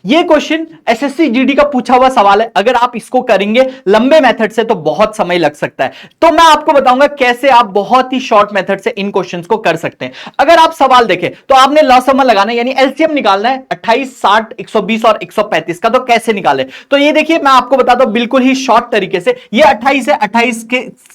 ये question SSC GD का पूछा हुआ सवाल है। अगर आप इसको करेंगे लंबे मेथड से तो बहुत समय लग सकता है। तो मैं आपको बताऊंगा कैसे आप बहुत ही शॉर्ट मेथड से इन क्वेश्चंस को कर सकते हैं। अगर आप सवाल देखें तो आपने लॉसम लगाना है, यानी एलसीएम निकालना है 28, 60, 120 और 135 का। तो कैसे निकाले? तो ये देखिए मैं आपको बताता हूं बिल्कुल ही शॉर्ट तरीके से। ये 28 है, 28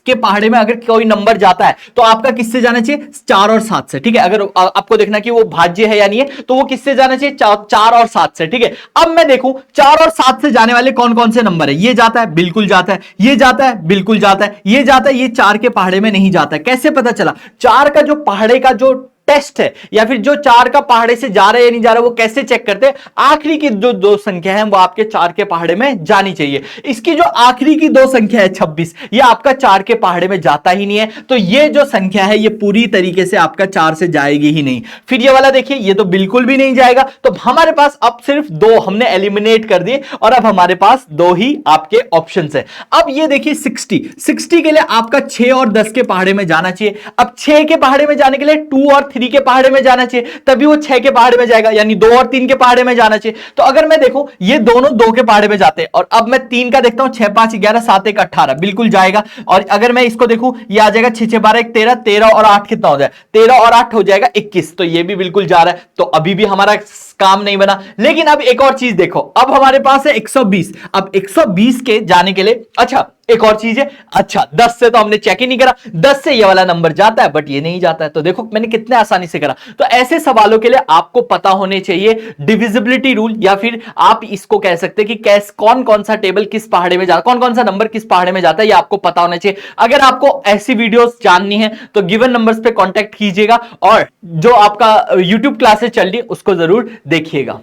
के पहाड़े में अगर कोई नंबर जाता है तो आपका किससे जाना चाहिए? 4 और 7 से। ठीक है, अगर आपको देखना कि वो भाज्य है या नहीं है तो वो किससे जाना चाहिए? 4 और 7 से। ठीक है, अब मैं देखूं 4 और 7 से जाने वाले कौन कौन से नंबर है। ये जाता है, बिल्कुल जाता है। ये जाता है, बिल्कुल जाता है। ये जाता है, ये 4 के पहाड़े में नहीं जाता है। कैसे पता चला? 4 का जो पहाड़े का जो टेस्ट है या फिर जो 4 का पहाड़े से जा रहा है या नहीं जा रहा है वो कैसे चेक करते हैं? आखिरी की जो दो संख्या है वो आपके 4 के पहाड़े में जानी चाहिए। इसकी जो आखिरी की दो संख्या है 26, ये आपका 4 के पहाड़े में जाता ही नहीं है। तो ये जो संख्या है ये पूरी तरीके से आपका 4 से जाएगी ही नहीं। फिर ये वाला देखिए, ये तो बिल्कुल भी नहीं जाएगा। तो हमारे पास अब सिर्फ दो हमने एलिमिनेट कर दिए और अब हमारे पास दो ही आपके ऑप्शंस है। अब ये देखिए 60 के लिए आपका 6 और 10 के पहाड़े में जाना चाहिए। अब 6 के पहाड़े में जाने के लिए 2 और 3 के पहाड़े में जाना चाहिए, तभी वो 6 के पहाड़े में जाएगा, यानी 2 और 3 के पहाड़े में जाना चाहिए। तो अगर मैं देखूं ये दोनों 2 के पहाड़े में जाते हैं और अब मैं 3 का देखता हूं, 6, 5, 11, 7, 1, 18 बिल्कुल जाएगा। और अगर मैं इसको देखूं ये आ जाएगा 6, 6, 12, 1, 13, 13 और 8 कितना हो जाए? 13 और 8 हो जाएगा 21। तो ये भी बिल्कुल जा रहा है। तो अभी भी हमारा काम नहीं बना। लेकिन अब एक और चीज देखो, अब हमारे पास है 120। अब 120 के जाने के लिए अच्छा एक और चीज है, अच्छा 10 से तो हमने चेक ही नहीं करा, 10 से ये वाला नंबर जाता है बट ये नहीं जाता है। तो देखो मैंने कितने आसानी से करा। तो ऐसे सवालों के लिए आपको पता होने चाहिए डिविजिबिलिटी रूल, या फिर आप इसको कह सकते हैं कि कैस कौन कौन सा टेबल किस पहाड़े में जाता, कौन कौन सा नंबर किस पहाड़े में जाता है, ये आपको पता होना चाहिए। अगर आपको ऐसी वीडियोस जाननी है तो गिवन नंबर्स पे कांटेक्ट कीजिएगा और जो आपका यूट्यूब क्लासेस चल रही है उसको जरूर देखिएगा।